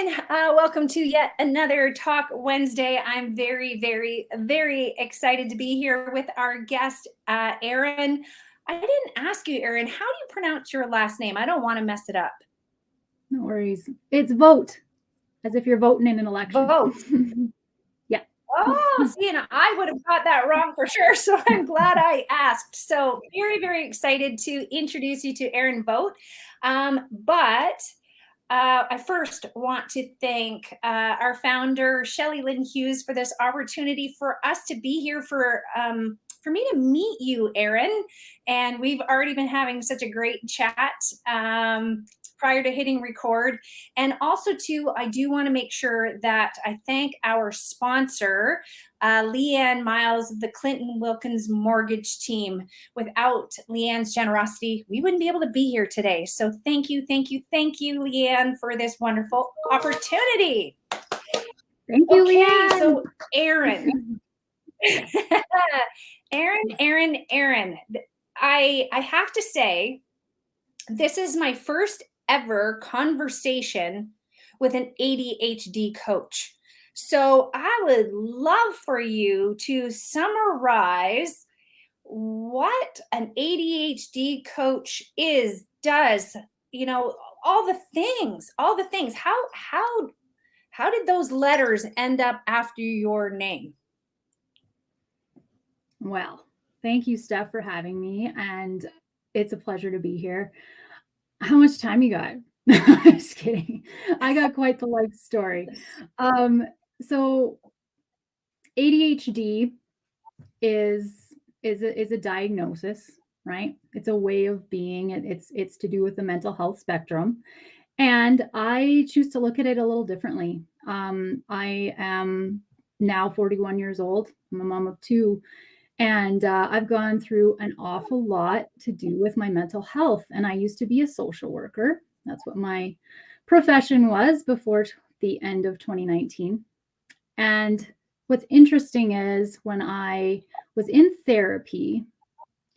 and welcome to yet another Talk Wednesday. I'm very, very, very excited to be here with our guest, Erin. I didn't ask you, Erin, how do you pronounce your last name? I don't want to mess it up. No worries. It's Vogt, as if you're voting in an election. Vogt. Yeah. Oh, see, and I would have got that wrong for sure. So I'm glad I asked. So very, very excited to introduce you to Erin Vogt. I first want to thank our founder, Shelley Lynn Hughes, for this opportunity for us to be here for me to meet you, Erin. And we've already been having such a great chat prior to hitting record. And also, too, I do want to make sure that I thank our sponsor, Leanne Miles of the Clinton Wilkins Mortgage Team. Without Leanne's generosity, we wouldn't be able to be here today. So thank you, Leanne, for this wonderful opportunity. Thank you, Leanne. So Erin, Erin, I have to say, this is my first ever conversation with an ADHD coach. So I would love for you to summarize what an ADHD coach does, all the things. How did those letters end up after your name? Well, thank you, Steph, for having me. And it's a pleasure to be here. How much time you got? I'm just kidding. I got quite the life story. So ADHD is a diagnosis, right? It's a way of being. It's to do with the mental health spectrum, and I choose to look at it a little differently. I am now 41 years old. I'm a mom of two. And I've gone through an awful lot to do with my mental health. And I used to be a social worker. That's what my profession was before the end of 2019. And what's interesting is when I was in therapy,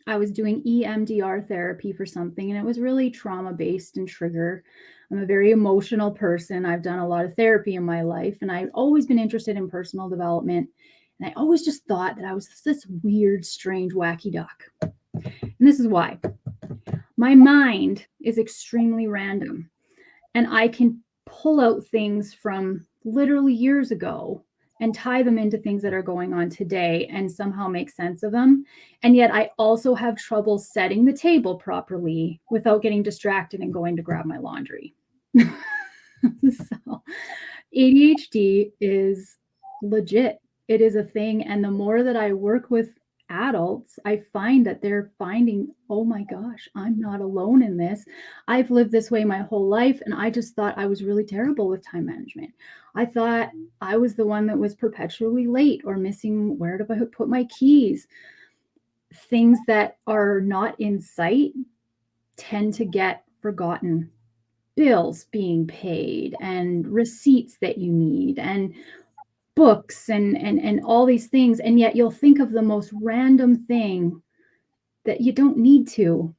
I was doing EMDR therapy for something, and it was really trauma-based and trigger. I'm a very emotional person. I've done a lot of therapy in my life, and I've always been interested in personal development. And I always just thought that I was this weird, strange, wacky duck. And this is why. My mind is extremely random. And I can pull out things from literally years ago and tie them into things that are going on today and somehow make sense of them. And yet I also have trouble setting the table properly without getting distracted and going to grab my laundry. So ADHD is legit. It is a thing. And the more that I work with adults, I find that they're finding, oh my gosh, I'm not alone in this. I've lived this way my whole life. And I just thought I was really terrible with time management. I thought I was the one that was perpetually late or missing, where do I put my keys? Things that are not in sight tend to get forgotten. Bills being paid and receipts that you need and books and all these things, and yet you'll think of the most random thing that you don't need to,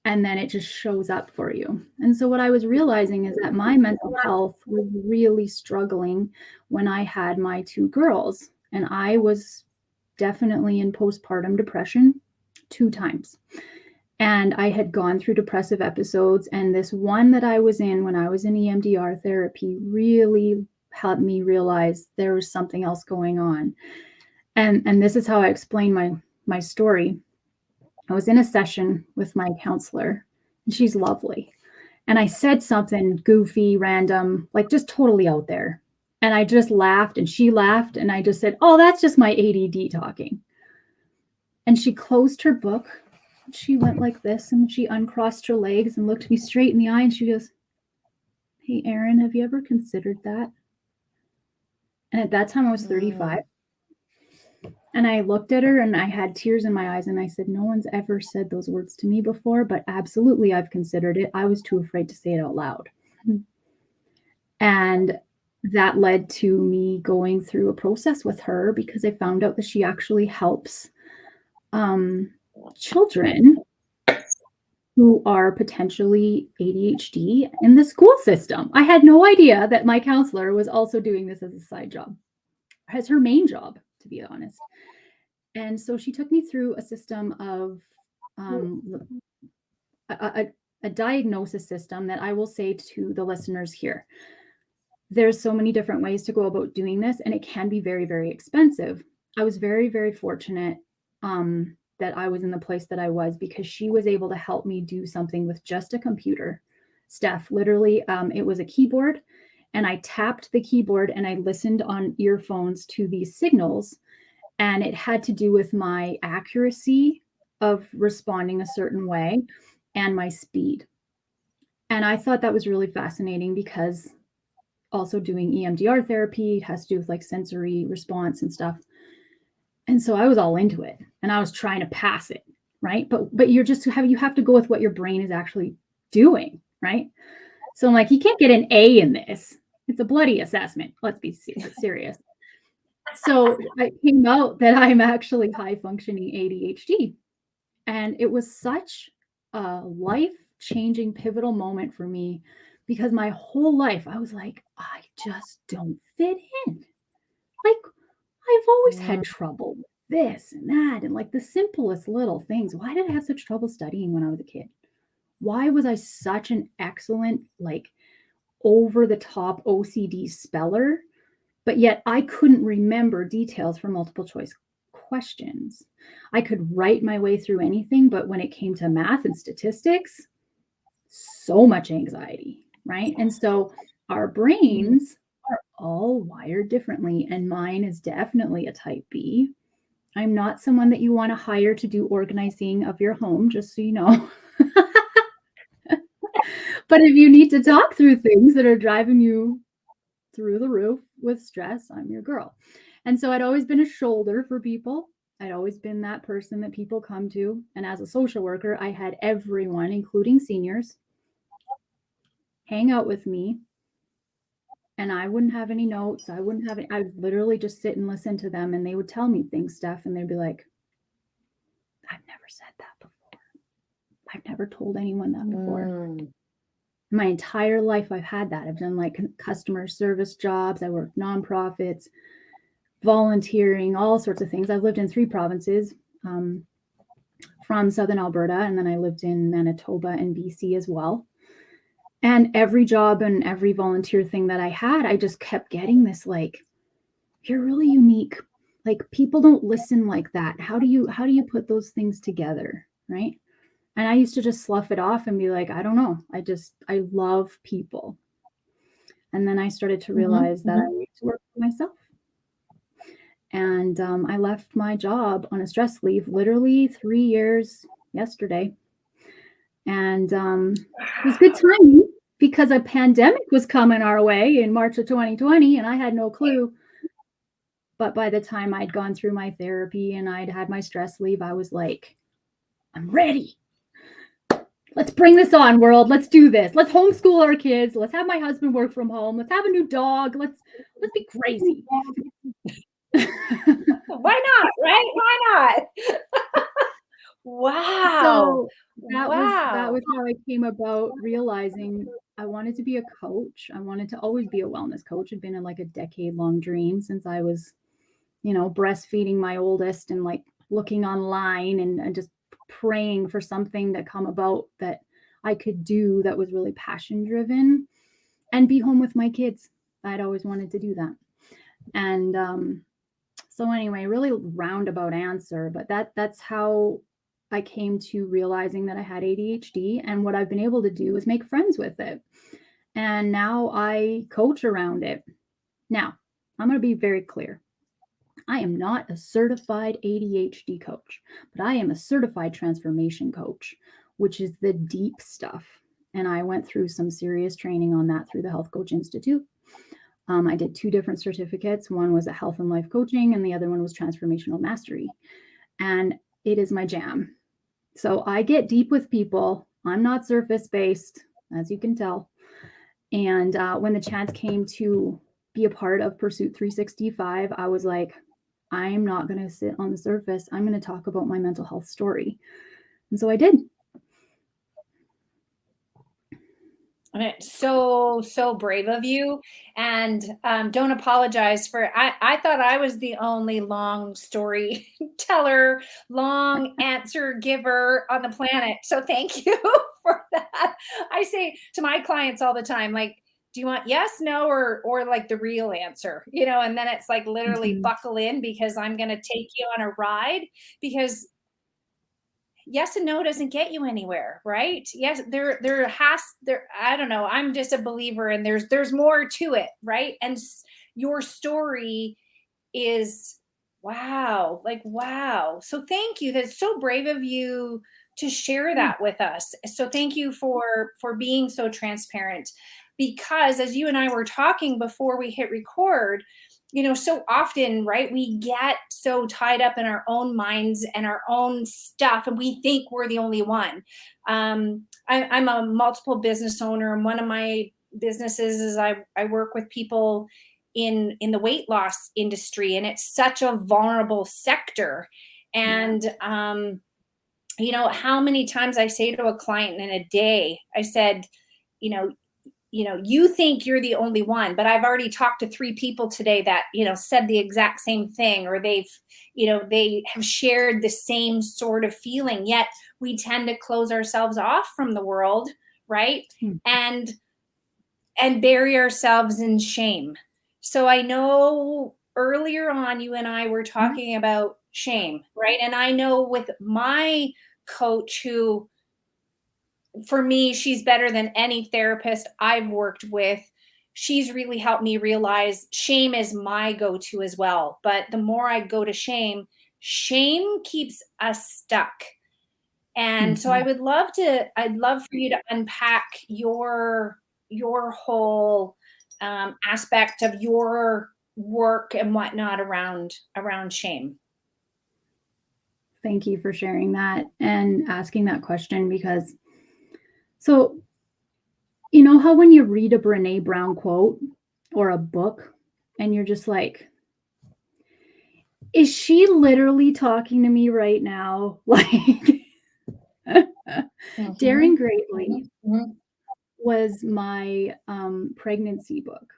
and then it just shows up for you. And so what I was realizing is that my mental health was really struggling when I had my two girls, and I was definitely in postpartum depression 2 times. And I had gone through depressive episodes, and this one that I was in when I was in EMDR therapy really helped me realize there was something else going on. And this is how I explain my story. I was in a session with my counselor, and she's lovely. And I said something goofy, random, like just totally out there. And I just laughed, and she laughed, and I just said, "Oh, that's just my ADD talking." And she closed her book. She went like this, and she uncrossed her legs and looked me straight in the eye, and she goes, "Hey, Erin, have you ever considered that?" And at that time I was 35. And I looked at her and I had tears in my eyes, and I said, "No one's ever said those words to me before, but absolutely I've considered it. I was too afraid to say it out loud." And that led to me going through a process with her, because I found out that she actually helps children who are potentially ADHD in the school system. I had no idea that my counselor was also doing this as a side job, as her main job, to be honest. And so she took me through a system of a, a diagnosis system that I will say to the listeners here. There's so many different ways to go about doing this, and it can be very, very expensive. I was very, very fortunate that I was in the place that I was because she was able to help me do something with just a computer. Steph, literally, it was a keyboard, and I tapped the keyboard and I listened on earphones to these signals, and it had to do with my accuracy of responding a certain way and my speed. And I thought that was really fascinating because also doing EMDR therapy has to do with like sensory response and stuff. And so I was all into it and I was trying to pass it, right? But you have to go with what your brain is actually doing, right? So I'm like, you can't get an A in this. It's a bloody assessment. Let's be serious. So it came out that I'm actually high functioning ADHD. And it was such a life-changing pivotal moment for me because my whole life I was like, I just don't fit in. Like, I've always had trouble with this and that and like the simplest little things. Why did I have such trouble studying when I was a kid? Why was I such an excellent, like, over the top OCD speller, but yet I couldn't remember details for multiple choice questions? I could write my way through anything, but when it came to math and statistics, so much anxiety, right? And so our brains are all wired differently, and mine is definitely a type B. I'm not someone that you want to hire to do organizing of your home, just so you know. But if you need to talk through things that are driving you through the roof with stress, I'm your girl. And so I'd always been a shoulder for people. I'd always been that person that people come to. And as a social worker, I had everyone, including seniors, hang out with me. And I wouldn't have any notes. I wouldn't have any, I would literally just sit and listen to them. And they would tell me things, Steph, and they'd be like, I've never said that before. I've never told anyone that before. My entire life, I've had that. I've done like customer service jobs. I worked nonprofits, volunteering, all sorts of things. I've lived in 3 provinces from Southern Alberta, and then I lived in Manitoba and BC as well. And every job and every volunteer thing that I had, I just kept getting this like, you're really unique. Like people don't listen like that. How do you put those things together, right? And I used to just slough it off and be like, I don't know. I love people. And then I started to realize that I need to work for myself. And I left my job on a stress leave, literally 3 years yesterday. And it was good timing because a pandemic was coming our way in March of 2020, and I had no clue. But by the time I'd gone through my therapy and I'd had my stress leave, I was like, I'm ready. Let's bring this on, world. Let's do this. Let's homeschool our kids. Let's have my husband work from home. Let's have a new dog. Let's be crazy. Why not? Right? Why not? Wow. So that was how I came about realizing I wanted to be a coach. I wanted to always be a wellness coach. It'd been like a decade-long dream since I was, breastfeeding my oldest and like looking online and just praying for something to come about that I could do that was really passion driven and be home with my kids. I'd always wanted to do that. And so anyway, really roundabout answer, but that's how I came to realizing that I had ADHD, and what I've been able to do is make friends with it. And now I coach around it. Now, I'm going to be very clear. I am not a certified ADHD coach, but I am a certified transformation coach, which is the deep stuff. And I went through some serious training on that through the Health Coach Institute. I did 2 different certificates. One was a health and life coaching, and the other one was transformational mastery. And it is my jam. So I get deep with people. I'm not surface based, as you can tell. And when the chance came to be a part of Pursuit 365, I was like, I'm not going to sit on the surface. I'm going to talk about my mental health story. And so I did. So brave of you, and don't apologize for. I thought I was the only long story teller, long answer giver on the planet. So thank you for that. I say to my clients all the time, like, do you want yes, no, or like the real answer, And then it's like literally Mhm. buckle in because I'm going to take you on a ride because yes and no doesn't get you anywhere, right? Yes, there I don't know, I'm just a believer and there's more to it, right? And your story is wow, like wow. So thank you. That's so brave of you to share Yeah. that with us. So thank you for being so transparent because as you and I were talking before we hit record, so often, right, we get so tied up in our own minds and our own stuff and we think we're the only one. I'm a multiple business owner and one of my businesses is I work with people in the weight loss industry and it's such a vulnerable sector Yeah. and how many times I say to a client in a day I said you know you think you're the only one, but I've already talked to 3 people today that said the exact same thing, or they have shared the same sort of feeling, yet we tend to close ourselves off from the world, right? Mm. And bury ourselves in shame. So I know earlier on you and I were Yeah. talking about shame, right? And I know with my coach, who for me, she's better than any therapist I've worked with. She's really helped me realize shame is my go to as well. But the more I go to shame, shame keeps us stuck. And so Mhm. I'd love for you to unpack your whole aspect of your work and whatnot around shame. Thank you for sharing that and asking that question because so you know how when you read a Brene Brown quote or a book and you're just like, is she literally talking to me right now? Like, Daring Mhm, Greatly mhm, was my pregnancy book,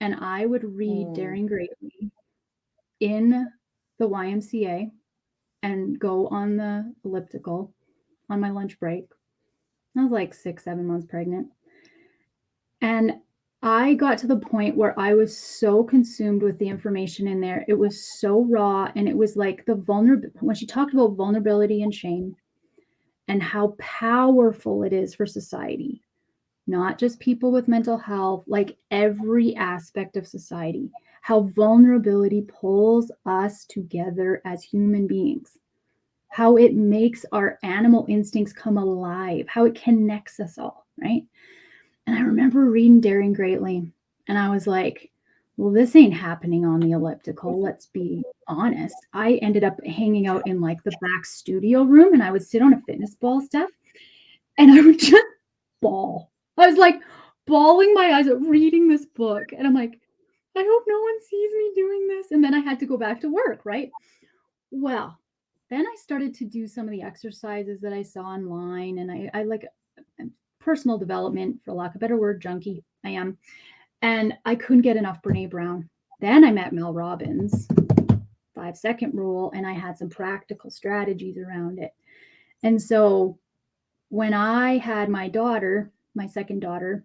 and I would read mm, Daring Greatly in the YMCA and go on the elliptical on my lunch break. I was like 6, 7 months pregnant. And I got to the point where I was so consumed with the information in there. It was so raw. And it was like when she talked about vulnerability and shame and how powerful it is for society, not just people with mental health, like every aspect of society, how vulnerability pulls us together as human beings, how it makes our animal instincts come alive, how it connects us all, right? And I remember reading Daring Greatly, and I was like, well, this ain't happening on the elliptical. Let's be honest. I ended up hanging out in like the back studio room, and I would sit on a fitness ball, Steph, and I would just bawl. I was like bawling my eyes out reading this book. And I'm like, I hope no one sees me doing this. And then I had to go back to work, right? Well, then I started to do some of the exercises that I saw online, and I like personal development, for lack of a better word, junkie. I am. And I couldn't get enough Brene Brown. Then I met Mel Robbins, 5 second rule, and I had some practical strategies around it. And so when I had my daughter, my second daughter,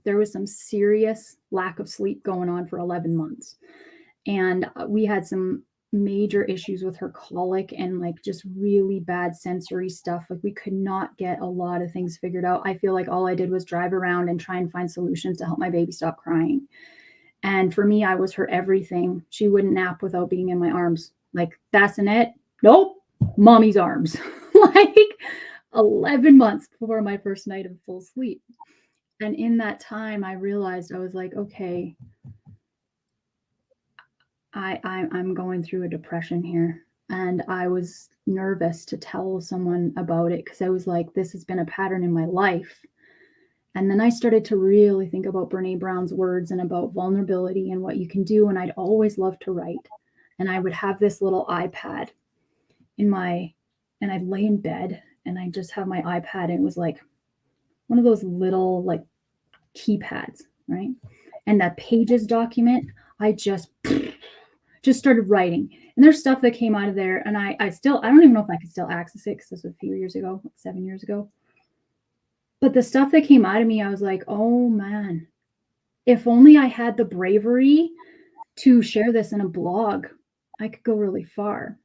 there was some serious lack of sleep going on for 11 months. And we had some major issues with her colic and like just really bad sensory stuff. Like we could not get a lot of things figured out. I feel like all I did was drive around and try and find solutions to help my baby stop crying. And for me, I was her everything. She wouldn't nap without being in my arms. Like bassinet, nope, mommy's arms. Like 11 months before my first night of full sleep. And in that time, I realized I was like, okay, I'm going through a depression here. And I was nervous to tell someone about it because I was like, this has been a pattern in my life. And then I started to really think about Brene Brown's words and about vulnerability and what you can do. And I'd always loved to write. And I would have this little iPad and I'd lay in bed and I'd just have my iPad and it was like one of those little like keypads, right? And that Pages document, I just started writing. And there's stuff that came out of there, and I don't even know if I could still access it because this was a few years ago, 7 years ago. But the stuff that came out of me, I was like, oh man, if only I had the bravery to share this in a blog, I could go really far.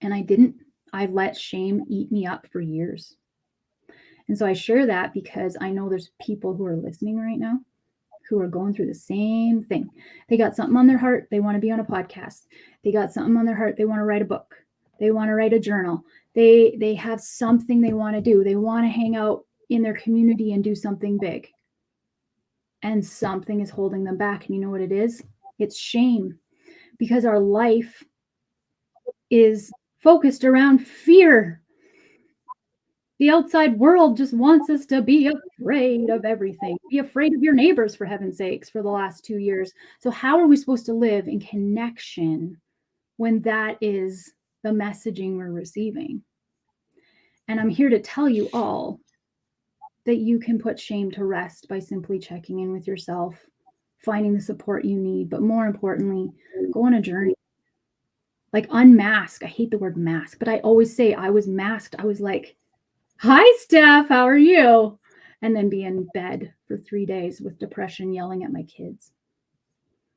And I didn't. I let shame eat me up for years. And so I share that because I know there's people who are listening right now who are going through the same thing. They got something on their heart. They want to be on a podcast. They got something on their heart. They want to write a book. They want to write a journal. They have something they want to do. They want to hang out in their community and do something big. And something is holding them back. And you know what it is? It's shame. Because our life is focused around fear. The outside world just wants us to be afraid of everything. Be afraid of your neighbors, for heaven's sakes, for the last 2 years. So how are we supposed to live in connection when that is the messaging we're receiving? And I'm here to tell you all that you can put shame to rest by simply checking in with yourself, finding the support you need, but more importantly, go on a journey. Like unmask. I hate the word mask, but I always say I was masked. I was like, hi, Steph, how are you? And then be in bed for 3 days with depression, yelling at my kids.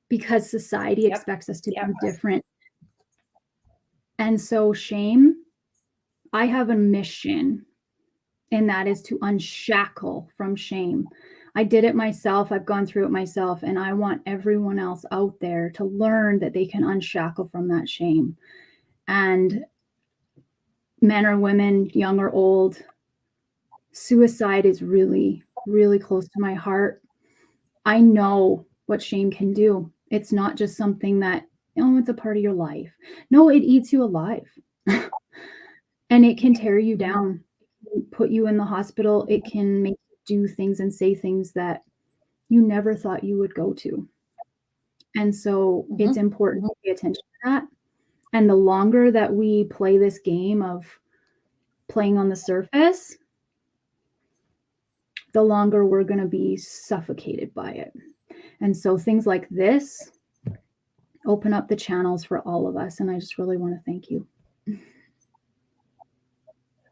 Because society expects us to be different. And so shame, I have a mission, and that is to unshackle from shame. I did it myself. I've gone through it myself, and I want everyone else out there to learn that they can unshackle from that shame. And men or women, young or old, suicide is really, really close to my heart. I know what shame can do. It's not just something that, oh, it's a part of your life. No, it eats you alive. And it can tear you down, put you in the hospital. It can make you do things and say things that you never thought you would go to. And so it's important to pay attention to that. And the longer that we play this game of playing on the surface, the longer we're going to be suffocated by it. And so things like this open up the channels for all of us. And I just really want to thank you.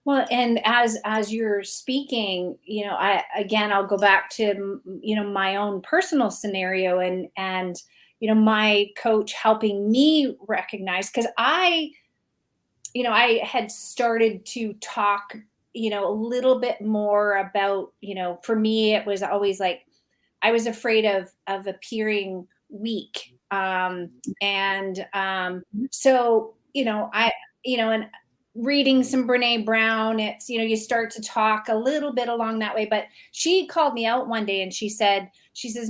Well, and as you're speaking, I'll go back to, my own personal scenario and, my coach helping me recognize, because I had started to talk, a little bit more about, for me, it was always like, I was afraid of appearing weak. So, and reading some Brene Brown, it's, you start to talk a little bit along that way. But she called me out one day and she says,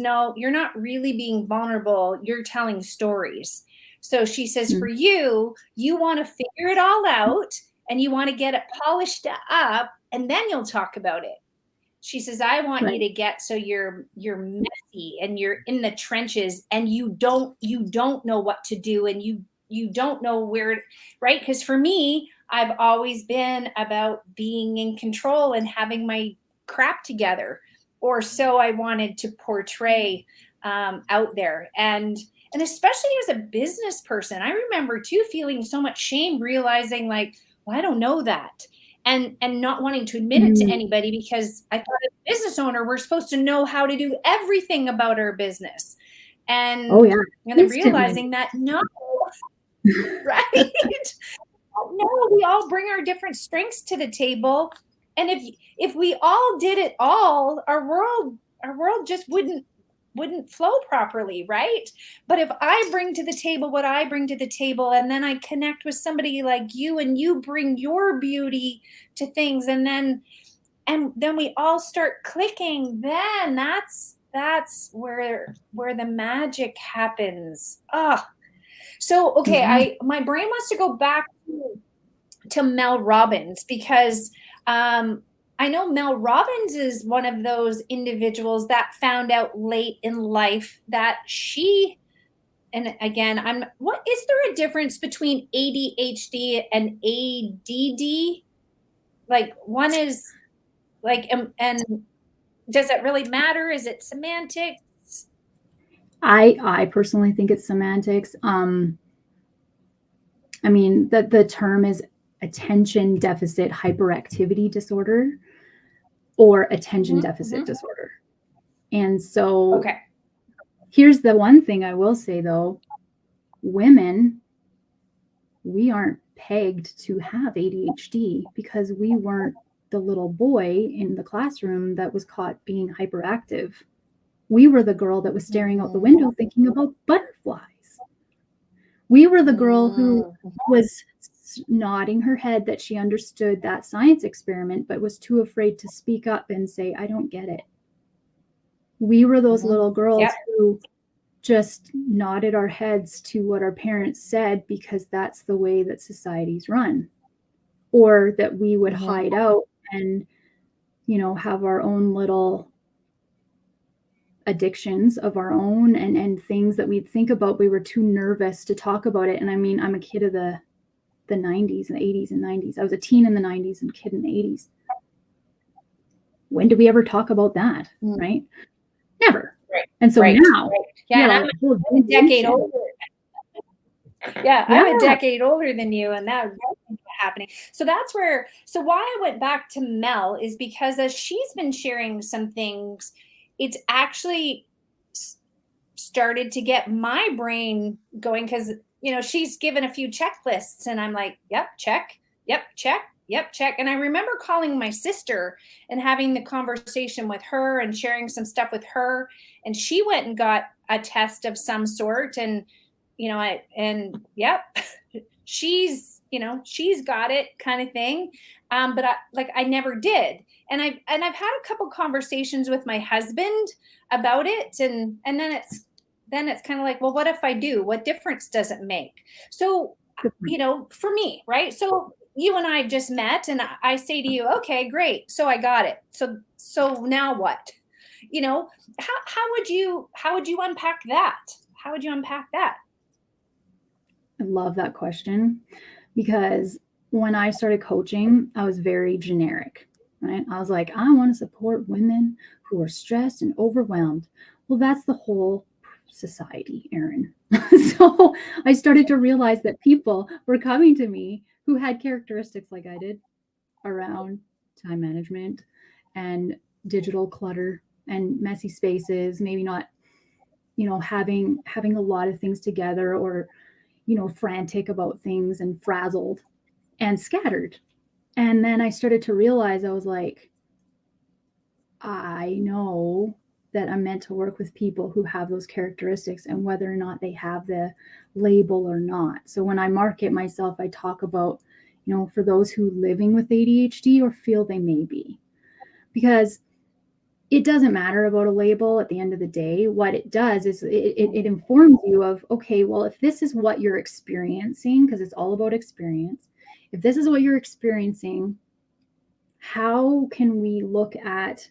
no, you're not really being vulnerable. You're telling stories. So she says, for you want to figure it all out and you want to get it polished up and then you'll talk about it. She says, I want you to get so you're messy and you're in the trenches and you don't know what to do and you don't know where, right? Because for me, I've always been about being in control and having my crap together, or so I wanted to portray out there. And especially as a business person, I remember too feeling so much shame, realizing like, well, I don't know that. And not wanting to admit it to anybody, because I thought as a business owner, we're supposed to know how to do everything about our business. And, and then realizing that no, right? No, we all bring our different strengths to the table. And if we all did it all, our world just wouldn't flow properly, right? But if I bring to the table what I bring to the table, and then I connect with somebody like you and you bring your beauty to things, and then we all start clicking, then that's where the magic happens. So okay, my brain wants to go back to Mel Robbins, because I know Mel Robbins is one of those individuals that found out late in life that she, and again, what is there a difference between ADHD and ADD? Like one is Like, and does it really matter? Is it semantics? I personally think it's semantics. I mean, the term is attention deficit hyperactivity disorder or attention deficit disorder. And so Okay. here's the one thing I will say though, women, we aren't pegged to have ADHD because we weren't the little boy in the classroom that was caught being hyperactive. We were the girl that was staring out the window thinking about butterflies. We were the girl who was nodding her head that she understood that science experiment, but was too afraid to speak up and say, I don't get it. We were those little girls who just nodded our heads to what our parents said because that's the way that societies run. Or that we would hide out and, you know, have our own little addictions of our own and things that we'd think about. We were too nervous to talk about it. And I mean, I'm a kid of the 90s and 80s and 90s. I was a teen in the 90s and a kid in the 80s. When did we ever talk about that? Right? Never. Right. And so now, yeah, and I'm a decade older. Yeah, I'm a decade older than you, and that was happening. So that's where, so why I went back to Mel is because as she's been sharing some things, it's actually started to get my brain going because, you know, she's given a few checklists and I'm like, yep, check, yep, check, yep, check. And I remember calling my sister and having the conversation with her and sharing some stuff with her. And she went and got a test of some sort. And, you know, yep, she's, you know, she's got it kind of thing. But I never did. And I've had a couple conversations with my husband about it. And then it's kind of like, well, what if I do? What difference does it make? So, you know, for me, right? So you and I just met and I say to you, okay, great. So I got it. So now what? You know, how would you unpack that? How would you unpack that? I love that question because when I started coaching, I was very generic, right? I was like, I want to support women who are stressed and overwhelmed. Well, that's the whole society, Erin. So I started to realize that people were coming to me who had characteristics like I did around time management and digital clutter and messy spaces, maybe not, you know, having a lot of things together or, you know, frantic about things and frazzled and scattered. And then I started to realize I was like, I know that I'm meant to work with people who have those characteristics and whether or not they have the label or not. So when I market myself, I talk about, you know, for those who living with ADHD or feel they may be, because it doesn't matter about a label at the end of the day. What it does is it informs you of, okay, well, if this is what you're experiencing, because it's all about experience, if this is what you're experiencing, how can we look at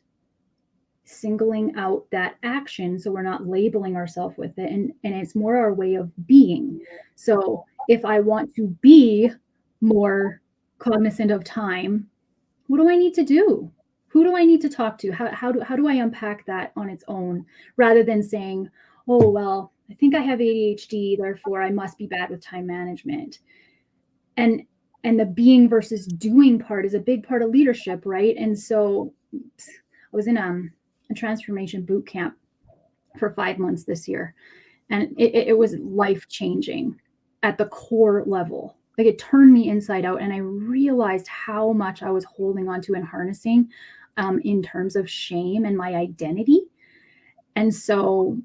singling out that action so we're not labeling ourselves with it, and it's more our way of being. So if I want to be more cognizant of time, what do I need to do? Who do I need to talk to? How do I unpack that on its own, rather than saying, oh, well, I think I have ADHD, therefore I must be bad with time management. And the being versus doing part is a big part of leadership, right? And so I was in a transformation boot camp for 5 months this year, and it was life-changing at the core level. Like, it turned me inside out, and I realized how much I was holding on to and harnessing in terms of shame and my identity. And so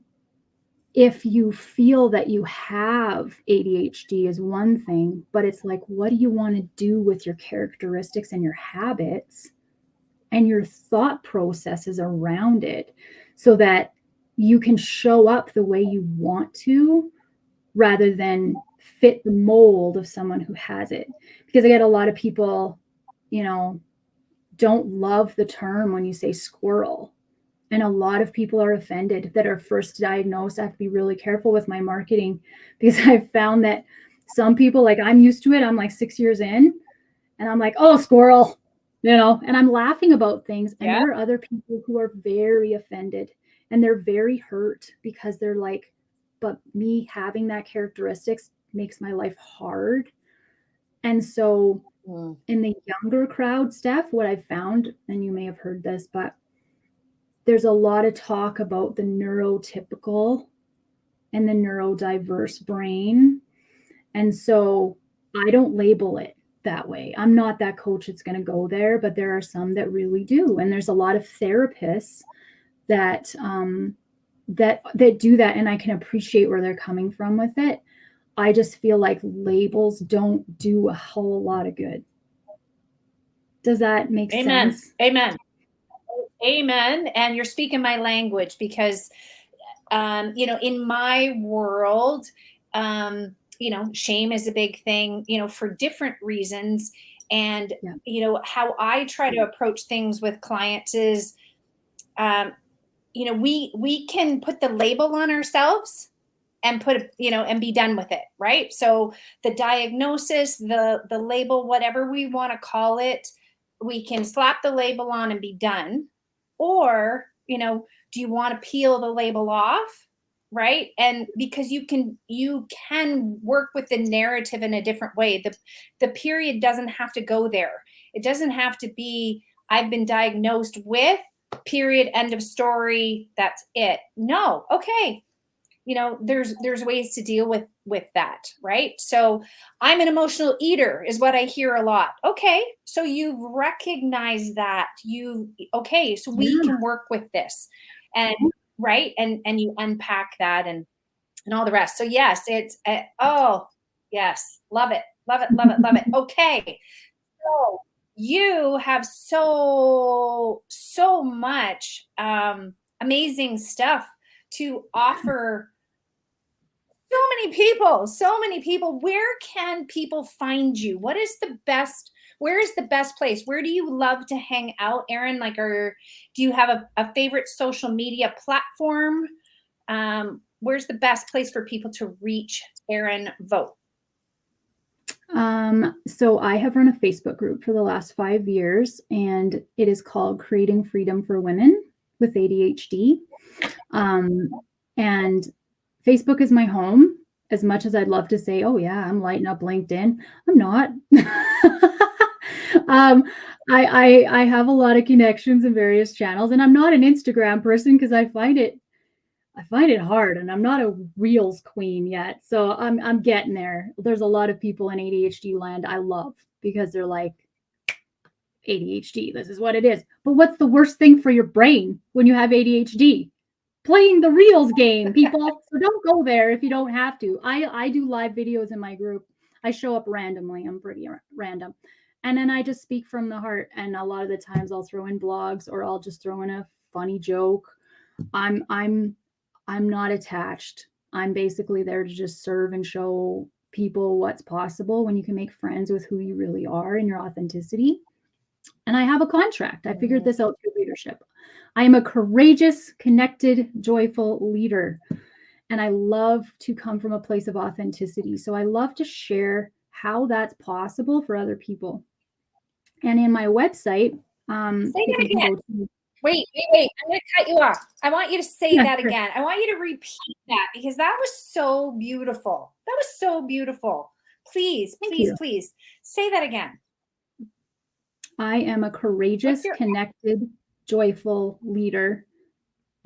if you feel that you have ADHD is one thing, but it's like, what do you want to do with your characteristics and your habits and your thought processes around it so that you can show up the way you want to rather than fit the mold of someone who has it? Because I get a lot of people, you know, don't love the term when you say squirrel. And a lot of people are offended that are first diagnosed. I have to be really careful with my marketing because I've found that some people, like, I'm used to it. I'm like 6 years in and I'm like, oh, squirrel. and I'm laughing about things. And Yeah. there are other people who are very offended and they're very hurt because they're like, but me having that characteristics makes my life hard. And so in the younger crowd, Steph, what I've found, and you may have heard this, but there's a lot of talk about the neurotypical and the neurodiverse brain. And so I don't label it that way. I'm not that coach that's going to go there, but there are some that really do. And there's a lot of therapists that that do that, and I can appreciate where they're coming from with it. I just feel like labels don't do a whole lot of good. Does that make Amen. sense? Amen. Amen. And you're speaking my language because, in my world, shame is a big thing, for different reasons. And, Yeah. how I try to approach things with clients is, we can put the label on ourselves and and be done with it, right? So the diagnosis, the label, whatever we want to call it, we can slap the label on and be done. Or, do you want to peel the label off? Right. And because you can work with the narrative in a different way. The period doesn't have to go there. It doesn't have to be, I've been diagnosed with, period, end of story, that's it. No. Okay, there's ways to deal with that, right? So I'm an emotional eater is what I hear a lot. Okay, so you've recognized that. Okay, so we Yeah. can work with this, and right, and you unpack that and all the rest. So yes, it's oh yes, love it, love it, love it, love it. Okay, so you have so much amazing stuff to offer so many people. Where can people find you? Where is the best place? Where do you love to hang out, Erin? Like, do you have a favorite social media platform? Where's the best place for people to reach Erin Vogt? So I have run a Facebook group for the last 5 years, and it is called Creating Freedom for Women with ADHD. And Facebook is my home. As much as I'd love to say, oh yeah, I'm lighting up LinkedIn, I'm not. um, I have a lot of connections in various channels, and I'm not an Instagram person because I find it hard, and I'm not a reels queen yet. So I'm getting there. There's a lot of people in ADHD land I love because they're like, ADHD, this is what it is. But what's the worst thing for your brain when you have ADHD? Playing the reels game, people. So don't go there if you don't have to. I do live videos in my group. I show up randomly. I'm pretty random. And then I just speak from the heart. And a lot of the times I'll throw in blogs, or I'll just throw in a funny joke. I'm not attached. I'm basically there to just serve and show people what's possible when you can make friends with who you really are and your authenticity. And I have a contract. I figured this out through leadership. I am a courageous, connected, joyful leader. And I love to come from a place of authenticity. So I love to share how that's possible for other people. And in my website, Say people that can again. go to. Wait. I'm going to cut you off. I want you to say that Sure. again. I want you to repeat that because that was so beautiful. That was so beautiful. Please, Thank please, you. please say that again. I am a courageous, connected, joyful leader.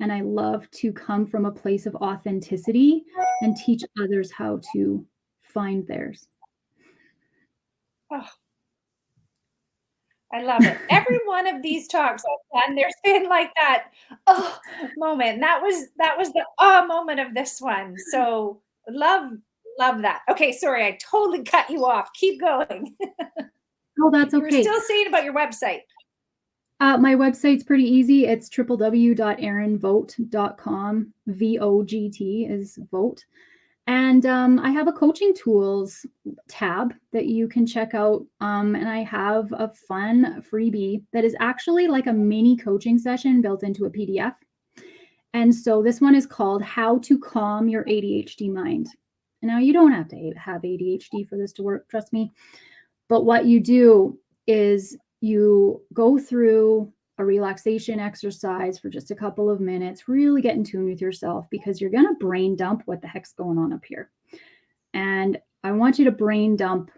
And I love to come from a place of authenticity and teach others how to find theirs. Oh, I love it. Every one of these talks I've done, there's been like that moment. That was the moment of this one. So love that. Okay, sorry, I totally cut you off. Keep going. Oh, that's You were okay. still saying about your website. My website's pretty easy. It's www.erinvogt.com. VOGT is vote. And I have a coaching tools tab that you can check out. And I have a fun freebie that is actually like a mini coaching session built into a PDF. And so this one is called How to Calm Your ADHD Mind. Now, you don't have to have ADHD for this to work, trust me. But what you do is you go through a relaxation exercise for just a couple of minutes, really get in tune with yourself, because you're going to brain dump what the heck's going on up here. And I want you to brain dump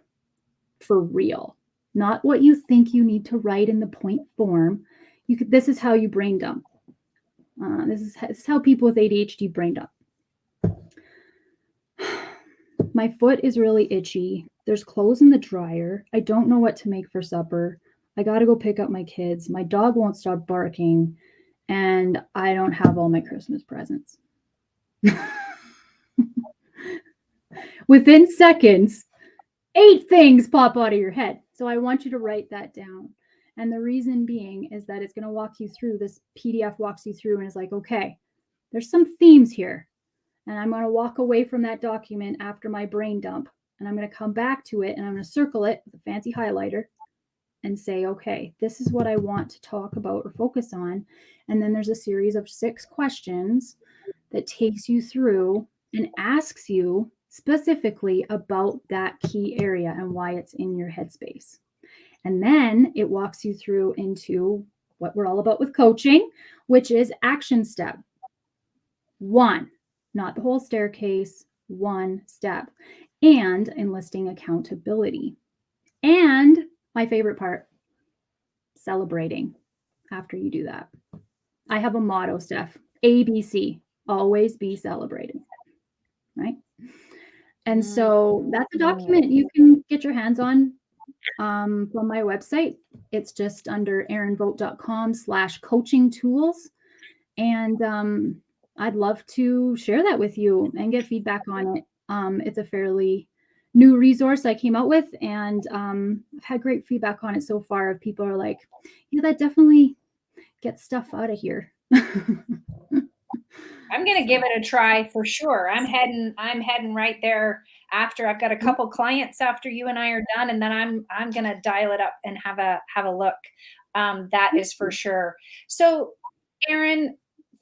for real, not what you think you need to write in the point form. This is how you brain dump. This is how people with ADHD brain dump. My foot is really itchy. There's clothes in the dryer. I don't know what to make for supper. I got to go pick up my kids. My dog won't stop barking. And I don't have all my Christmas presents. Within seconds, 8 things pop out of your head. So I want you to write that down. And the reason being is that it's going to walk you through. This PDF walks you through and is like, okay, there's some themes here. And I'm going to walk away from that document after my brain dump. And I'm going to come back to it and I'm going to circle it with a fancy highlighter and say, okay, this is what I want to talk about or focus on. And then there's a series of 6 questions that takes you through and asks you specifically about that key area and why it's in your headspace. And then it walks you through into what we're all about with coaching, which is action step 1, not the whole staircase, 1 step, and enlisting accountability. And my favorite part, celebrating after you do that. I have a motto, Steph, ABC, always be celebrating, right? And so that's a document you can get your hands on from my website. It's just under erinvogt.com/coaching tools. And I'd love to share that with you and get feedback on it. It's a fairly new resource I came out with, and I've had great feedback on it so far. People are like, yeah, that definitely gets stuff out of here. I'm going to give it a try for sure. I'm heading right there after. I've got a couple clients after you and I are done, and then I'm going to dial it up and have a look. That is for sure. So, Erin,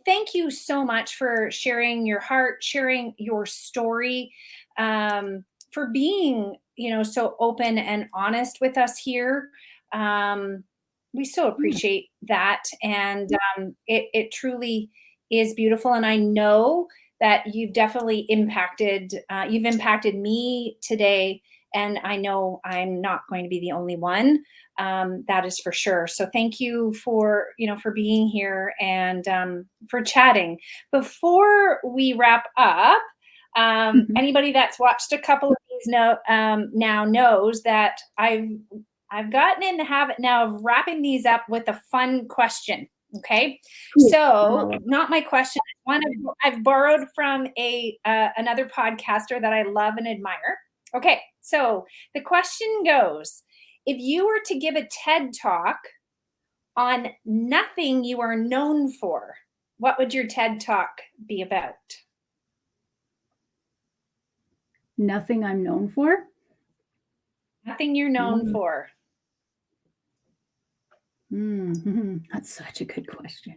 thank you so much for sharing your heart, sharing your story, for being, so open and honest with us here. We so appreciate that. And it truly is beautiful. And I know that you've definitely impacted me today. And I know I'm not going to be the only one. That is for sure. So thank you for being here and for chatting. Before we wrap up, anybody that's watched a couple of these now knows that I've gotten in the habit now of wrapping these up with a fun question. Okay, so not my question. One I've borrowed from another podcaster that I love and admire. Okay, so the question goes: if you were to give a TED Talk on nothing you are known for, what would your TED Talk be about? Nothing I'm known for? Nothing you're known for. That's such a good question.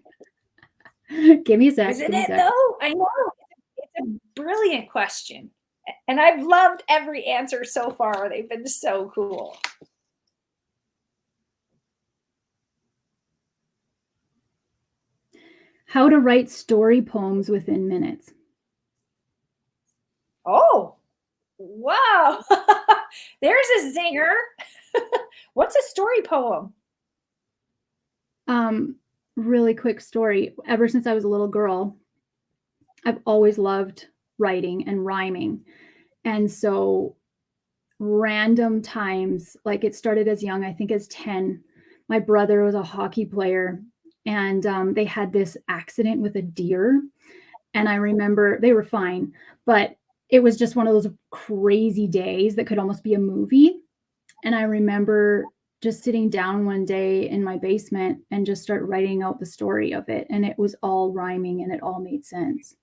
Give me a sec. Isn't it though? I know. It's a brilliant question. And I've loved every answer so far. They've been so cool. How to write story poems within minutes. Oh, wow. There's a zinger. What's a story poem? Really quick story. Ever since I was a little girl, I've always loved writing and rhyming. And so random times, like it started as young, I think as 10, my brother was a hockey player and they had this accident with a deer. And I remember they were fine, but it was just one of those crazy days that could almost be a movie. And I remember just sitting down one day in my basement and just start writing out the story of it. And it was all rhyming and it all made sense.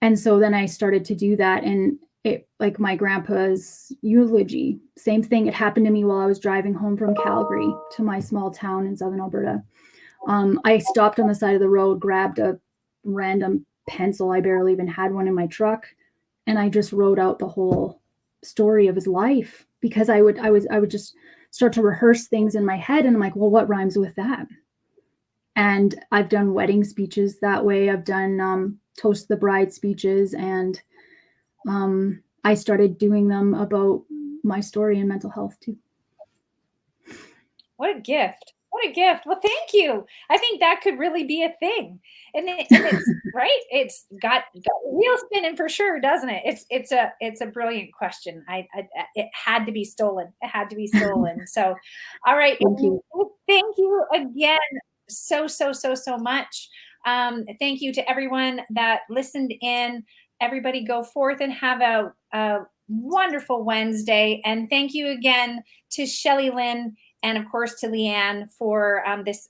And so then I started to do that. And it, like my grandpa's eulogy, same thing. It happened to me while I was driving home from Calgary to my small town in southern Alberta. I stopped on the side of the road, grabbed a random pencil. I barely even had one in my truck. And I just wrote out the whole story of his life because I would just start to rehearse things in my head. And I'm like, well, what rhymes with that? And I've done wedding speeches that way. I've done toast the bride speeches, and I started doing them about my story and mental health too. What a gift. What a gift. Well, thank you. I think that could really be a thing. And it's right. It's got wheels spinning for sure, doesn't it? It's a brilliant question. It had to be stolen. It had to be stolen. So, all right. Thank you. Thank you again so much. Thank you to everyone that listened in. Everybody go forth and have a wonderful Wednesday. And thank you again to Shelly Lynn and of course to Leanne for this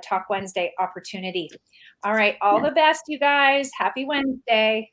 Talk Wednesday opportunity. All right, all the best, you guys. Happy Wednesday.